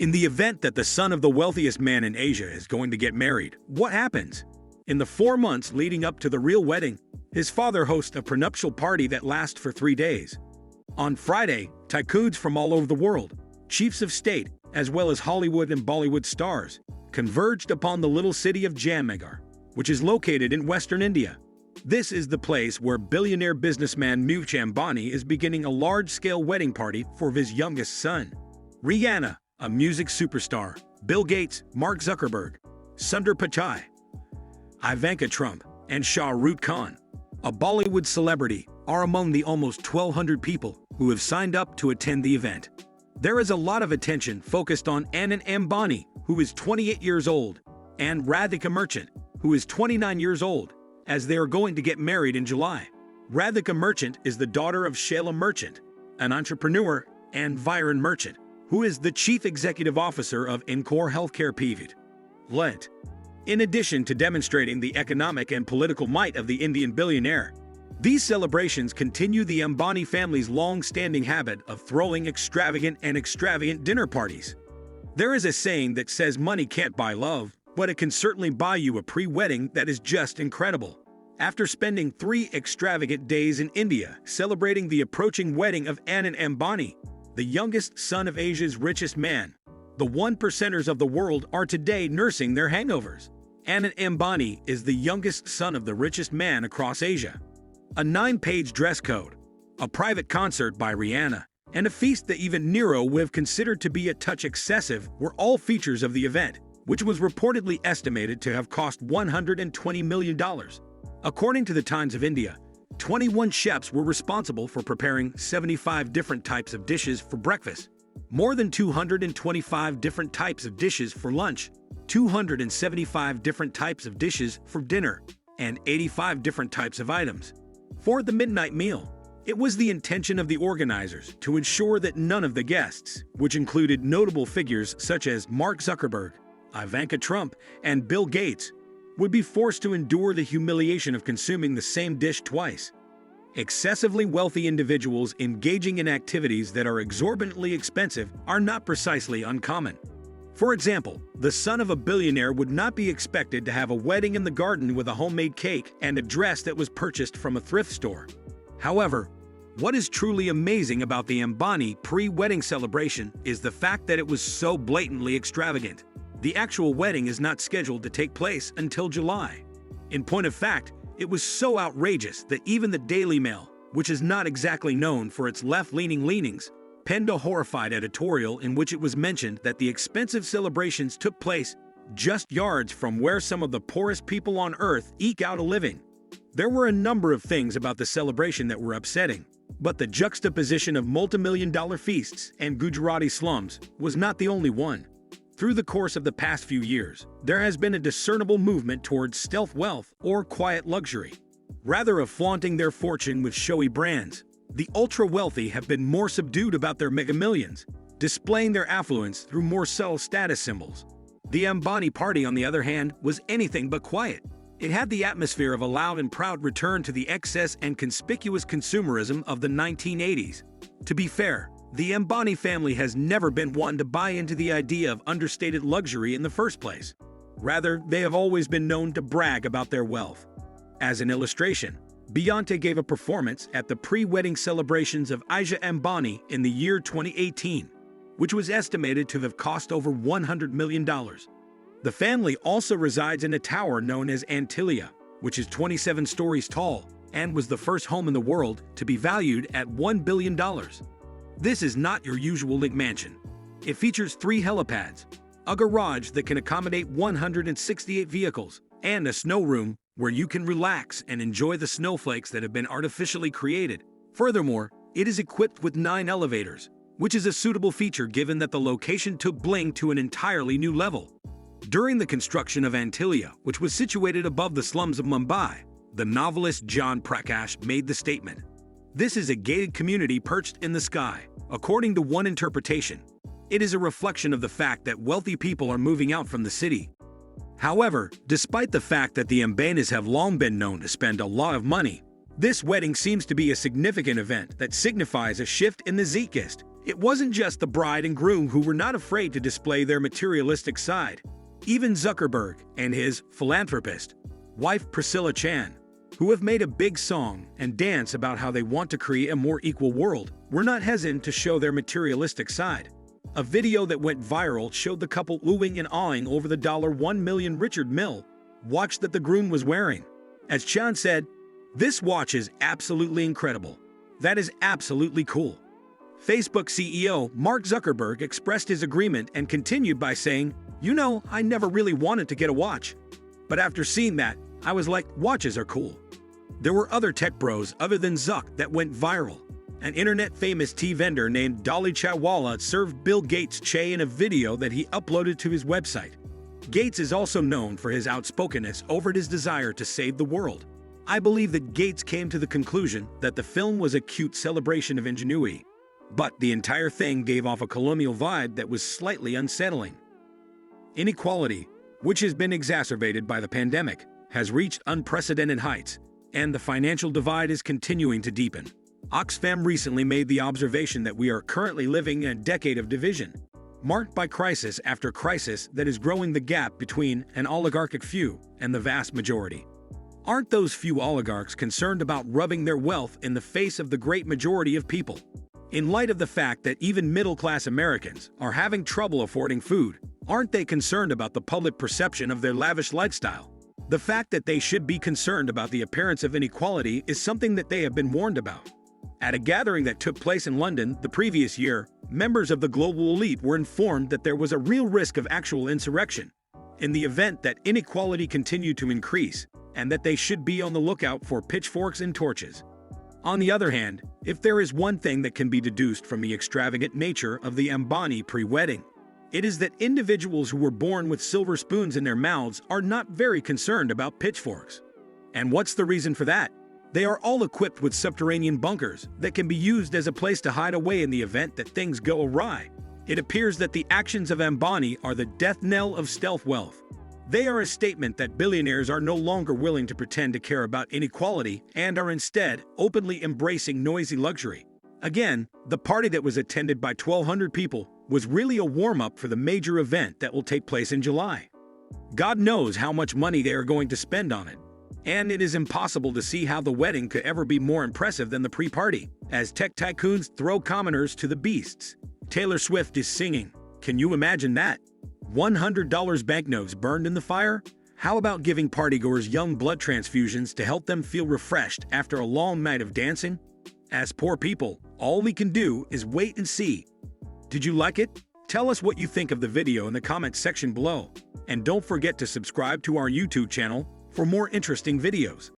In the event that the son of the wealthiest man in Asia is going to get married, what happens? In the 4 months leading up to the real wedding, his father hosts a prenuptial party that lasts for 3 days. On Friday, tycoons from all over the world, chiefs of state, as well as Hollywood and Bollywood stars, converged upon the little city of Jamnagar, which is located in western India. This is the place where billionaire businessman Mukesh Ambani is beginning a large-scale wedding party for his youngest son. Rihanna, a music superstar, Bill Gates, Mark Zuckerberg, Sundar Pichai, Ivanka Trump, and Shah Rukh Khan, a Bollywood celebrity, are among the almost 1,200 people who have signed up to attend the event. There is a lot of attention focused on Anand Ambani, who is 28 years old, and Radhika Merchant, who is 29 years old, as they are going to get married in July. Radhika Merchant is the daughter of Shaila Merchant, an entrepreneur, and Viren Merchant, who is the Chief Executive Officer of Encore Healthcare Pvt. Ltd. In addition to demonstrating the economic and political might of the Indian billionaire, these celebrations continue the Ambani family's long-standing habit of throwing extravagant dinner parties. There is a saying that says money can't buy love, but it can certainly buy you a pre-wedding that is just incredible. After spending 3 extravagant days in India celebrating the approaching wedding of Anand Ambani, the youngest son of Asia's richest man, the 1%ers of the world are today nursing their hangovers. Anand Ambani is the youngest son of the richest man across Asia. A 9-page dress code, a private concert by Rihanna, and a feast that even Nero would have considered to be a touch excessive were all features of the event, which was reportedly estimated to have cost $120 million. According to the Times of India, 21 chefs were responsible for preparing 75 different types of dishes for breakfast, more than 225 different types of dishes for lunch, 275 different types of dishes for dinner, and 85 different types of items for the midnight meal. It was the intention of the organizers to ensure that none of the guests, which included notable figures such as Mark Zuckerberg, Ivanka Trump, and Bill Gates, would be forced to endure the humiliation of consuming the same dish twice. Excessively wealthy individuals engaging in activities that are exorbitantly expensive are not precisely uncommon. For example, the son of a billionaire would not be expected to have a wedding in the garden with a homemade cake and a dress that was purchased from a thrift store. However, what is truly amazing about the Ambani pre-wedding celebration is the fact that it was so blatantly extravagant. The actual wedding is not scheduled to take place until July. In point of fact, it was so outrageous that even the Daily Mail, which is not exactly known for its left-leaning leanings, penned a horrified editorial in which it was mentioned that the expensive celebrations took place just yards from where some of the poorest people on earth eke out a living. There were a number of things about the celebration that were upsetting, but the juxtaposition of multi-million-dollar feasts and Gujarati slums was not the only one. Through the course of the past few years, there has been a discernible movement towards stealth wealth or quiet luxury. Rather of flaunting their fortune with showy brands, the ultra-wealthy have been more subdued about their mega millions, displaying their affluence through more subtle status symbols. The Ambani party, on the other hand, was anything but quiet. It had the atmosphere of a loud and proud return to the excess and conspicuous consumerism of the 1980s. To be fair, the Ambani family has never been one to buy into the idea of understated luxury in the first place. Rather, they have always been known to brag about their wealth. As an illustration, Beyonce gave a performance at the pre-wedding celebrations of Aisha Ambani in the year 2018, which was estimated to have cost over $100 million. The family also resides in a tower known as Antilia, which is 27 stories tall and was the first home in the world to be valued at $1 billion. This is not your usual McMansion. It features 3 helipads, a garage that can accommodate 168 vehicles, and a snow room where you can relax and enjoy the snowflakes that have been artificially created. Furthermore, it is equipped with 9 elevators, which is a suitable feature given that the location took bling to an entirely new level. During the construction of Antilia, which was situated above the slums of Mumbai, the novelist John Prakash made the statement, "This is a gated community perched in the sky." According to one interpretation, it is a reflection of the fact that wealthy people are moving out from the city. However, despite the fact that the Ambanis have long been known to spend a lot of money, this wedding seems to be a significant event that signifies a shift in the zeitgeist. It wasn't just the bride and groom who were not afraid to display their materialistic side. Even Zuckerberg and his philanthropist wife Priscilla Chan, who have made a big song and dance about how they want to create a more equal world, were not hesitant to show their materialistic side. A video that went viral showed the couple oohing and awing over the $1 million Richard Mille watch that the groom was wearing. As Chan said, "This watch is absolutely incredible. That is absolutely cool." Facebook CEO Mark Zuckerberg expressed his agreement and continued by saying, "You know, I never really wanted to get a watch. But after seeing that, I was like, watches are cool." There were other tech bros other than Zuck that went viral. An internet-famous tea vendor named Dolly Chawala served Bill Gates Che in a video that he uploaded to his website. Gates is also known for his outspokenness over his desire to save the world. I believe that Gates came to the conclusion that the film was a cute celebration of ingenuity, but the entire thing gave off a colonial vibe that was slightly unsettling. Inequality, which has been exacerbated by the pandemic, has reached unprecedented heights, and the financial divide is continuing to deepen. Oxfam recently made the observation that we are currently living in a decade of division, marked by crisis after crisis that is growing the gap between an oligarchic few and the vast majority. Aren't those few oligarchs concerned about rubbing their wealth in the face of the great majority of people? In light of the fact that even middle-class Americans are having trouble affording food, aren't they concerned about the public perception of their lavish lifestyle? The fact that they should be concerned about the appearance of inequality is something that they have been warned about. At a gathering that took place in London the previous year, members of the global elite were informed that there was a real risk of actual insurrection in the event that inequality continued to increase, and that they should be on the lookout for pitchforks and torches. On the other hand, if there is one thing that can be deduced from the extravagant nature of the Ambani pre-wedding, it is that individuals who were born with silver spoons in their mouths are not very concerned about pitchforks. And what's the reason for that? They are all equipped with subterranean bunkers that can be used as a place to hide away in the event that things go awry. It appears that the actions of Ambani are the death knell of stealth wealth. They are a statement that billionaires are no longer willing to pretend to care about inequality and are instead openly embracing noisy luxury. Again, the party that was attended by 1,200 people was really a warm-up for the major event that will take place in July. God knows how much money they are going to spend on it. And it is impossible to see how the wedding could ever be more impressive than the pre-party, as tech tycoons throw commoners to the beasts. Taylor Swift is singing. Can you imagine that? $100 banknotes burned in the fire? How about giving partygoers young blood transfusions to help them feel refreshed after a long night of dancing? As poor people, all we can do is wait and see. Did you like it? Tell us what you think of the video in the comments section below. And don't forget to subscribe to our YouTube channel for more interesting videos.